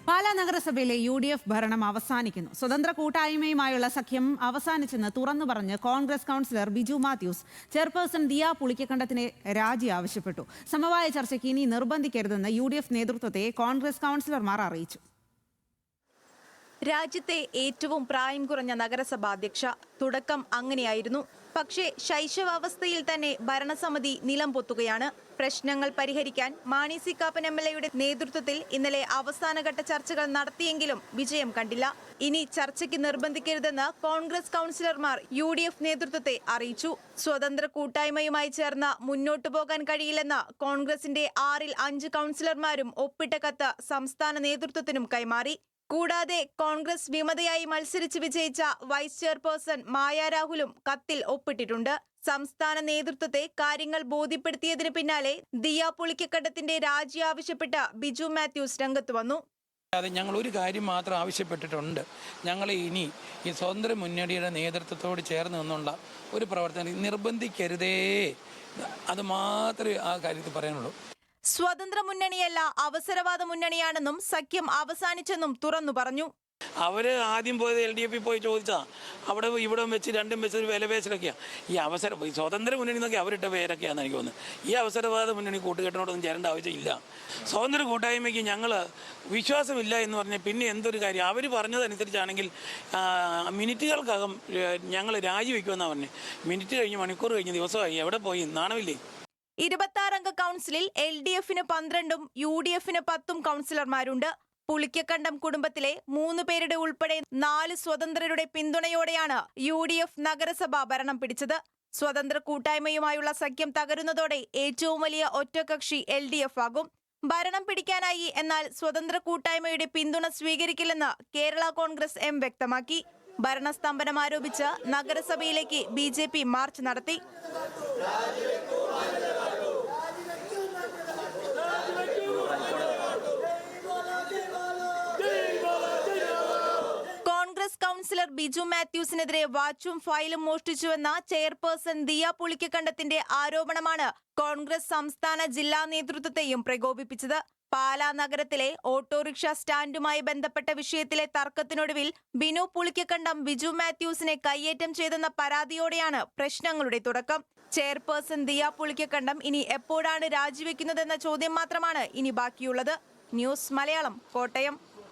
പാലാ നഗരസഭയിലെ UDF ഭരണം അവസാനിക്കുന്നു. സ്വതന്ത്ര കൂട്ടായ്മയുമായുള്ള സഖ്യം അവസാനിച്ചെന്ന് തുറന്നു പറഞ്ഞ് കോൺഗ്രസ് കൗൺസിലർ ബിജു മാത്യൂസ് ചെയർപേഴ്സൺ ദിയ പുളിക്കക്കണ്ടത്തിനെ രാജി ആവശ്യപ്പെട്ടു. സമവായ ചർച്ചയ്ക്ക് ഇനി നിർബന്ധിക്കരുതെന്ന് UDF നേതൃത്വത്തെ കോൺഗ്രസ് കൗൺസിലർമാർ അറിയിച്ചു. രാജ്യത്തെ ഏറ്റവും പ്രായം കുറഞ്ഞ നഗരസഭാ അധ്യക്ഷ. തുടക്കം അങ്ങനെയായിരുന്നു. പക്ഷേ ശൈശവാവസ്ഥയിൽ തന്നെ ഭരണസമിതി നിലം പൊത്തുകയാണ്. പ്രശ്നങ്ങൾ പരിഹരിക്കാൻ മാണി സി കാപ്പൻ MLAയുടെ നേതൃത്വത്തിൽ ഇന്നലെ അവസാനഘട്ട ചർച്ചകൾ നടത്തിയെങ്കിലും വിജയം കണ്ടില്ല. ഇനി ചർച്ചയ്ക്ക് നിർബന്ധിക്കരുതെന്ന് കോൺഗ്രസ് കൗൺസിലർമാർ UDF നേതൃത്വത്തെ അറിയിച്ചു. സ്വതന്ത്ര കൂട്ടായ്മയുമായി ചേർന്ന് മുന്നോട്ടു പോകാൻ കഴിയില്ലെന്ന് കോൺഗ്രസിന്റെ 6-ൽ 5 കൗൺസിലർമാരും ഒപ്പിട്ട കത്ത് സംസ്ഥാന നേതൃത്വത്തിനും കൈമാറി. കൂടാതെ കോൺഗ്രസ് വിമതയായി മത്സരിച്ച് വിജയിച്ച വൈസ് ചെയർപേഴ്സൺ മായ രാഹുലും കത്തിൽ ഒപ്പിട്ടിട്ടുണ്ട്. സംസ്ഥാന നേതൃത്വത്തെ കാര്യങ്ങൾ ബോധ്യപ്പെടുത്തിയതിന് പിന്നാലെ ദിയ പുളിക്കക്കണ്ടത്തിന്റെ രാജി ആവശ്യപ്പെട്ട് ബിജു മാത്യൂസ് രംഗത്ത് വന്നു. ഞങ്ങൾ ഒരു കാര്യം മാത്രം ആവശ്യപ്പെട്ടിട്ടുണ്ട്. ഞങ്ങൾ ഇനി ഈ സ്വതന്ത്ര മുന്നണിയുടെ നേതൃത്വത്തോട് ചേർന്ന് നിന്നുള്ള ഒരു പ്രവർത്തനം നിർബന്ധിക്കരുതേ, അത് മാത്രമേ ആ കാര്യത്തിൽ പറയാനുള്ളൂ. സ്വതന്ത്ര മുന്നണിയല്ല, അവസരവാദ മുന്നണിയാണെന്നും സഖ്യം അവസാനിച്ചെന്നും തുറന്നു പറഞ്ഞു. അവര് ആദ്യം പോയത് LDF പോയി ചോദിച്ചാ അവിടെ ഇവിടെ വെച്ച് രണ്ടും വെച്ച് ഒരു വിലപേശലൊക്കെയാണ്. ഈ സ്വതന്ത്ര മുന്നണി എന്നൊക്കെ അവരിട്ട പേരൊക്കെയാണെന്ന് എനിക്ക് തോന്നുന്നത്. ഈ അവസരവാദ മുന്നണി കൂട്ടുകെട്ടിനോടൊന്നും ചേരേണ്ട ആവശ്യമില്ല. സ്വതന്ത്ര കൂട്ടായ്മയ്ക്ക് ഞങ്ങൾ വിശ്വാസമില്ല എന്ന് പറഞ്ഞാൽ പിന്നെ എന്തൊരു കാര്യം. അവർ പറഞ്ഞതനുസരിച്ചാണെങ്കിൽ മിനിറ്റുകൾക്കകം ഞങ്ങൾ രാജിവെക്കുമെന്നാണ് പറഞ്ഞത്. മിനിറ്റ് കഴിഞ്ഞ് മണിക്കൂർ കഴിഞ്ഞ് ദിവസമായി. എവിടെ പോയി? നാണമില്ലേ? 26-അംഗ കൗൺസിലിൽ LDF-ന് 12-ഉം UDF-ന് 10-ഉം കൗൺസിലർമാരുണ്ട്. പുളിക്കക്കണ്ടം കുടുംബത്തിലെ 3 പേരുടെ ഉൾപ്പെടെ 4 സ്വതന്ത്രരുടെ പിന്തുണയോടെയാണ് UDF നഗരസഭ ഭരണം പിടിച്ചത്. സ്വതന്ത്ര കൂട്ടായ്മയുമായുള്ള സഖ്യം തകരുന്നതോടെ ഏറ്റവും വലിയ ഒറ്റകക്ഷി LDF ആകും. ഭരണം പിടിക്കാനായി, എന്നാൽ സ്വതന്ത്ര കൂട്ടായ്മയുടെ പിന്തുണ സ്വീകരിക്കില്ലെന്ന് കേരള കോൺഗ്രസ് M വ്യക്തമാക്കി. ഭരണസ്തംഭനം ആരോപിച്ച് നഗരസഭയിലേക്ക് BJP മാർച്ച് നടത്തി. കോൺഗ്രസ് കൗൺസിലർ ബിജു മാത്യൂസിനെതിരെ വാച്ചും ഫയലും മോഷ്ടിച്ചുവെന്ന ചെയർപേഴ്സൺ ദിയ പുളിക്കക്കണ്ടത്തിന്റെ ആരോപണമാണ് കോൺഗ്രസ് സംസ്ഥാന ജില്ലാ നേതൃത്വത്തെയും പ്രകോപിപ്പിച്ചത്. പാലാ നഗരത്തിലെ ഓട്ടോറിക്ഷ സ്റ്റാൻഡുമായി ബന്ധപ്പെട്ട വിഷയത്തിലെ തർക്കത്തിനൊടുവിൽ ബിനു പുളിക്കക്കണ്ടം ബിജു മാത്യൂസിനെ കയ്യേറ്റം ചെയ്തെന്ന പരാതിയോടെയാണ് പ്രശ്നങ്ങളുടെ തുടക്കം. ചെയർപേഴ്സൺ ദിയ പുളിക്കക്കണ്ടം ഇനി എപ്പോഴാണ് രാജിവെക്കുന്നതെന്ന ചോദ്യം മാത്രമാണ് ഇനി ബാക്കിയുള്ളത്. ന്യൂസ് മലയാളം, കോട്ടയം.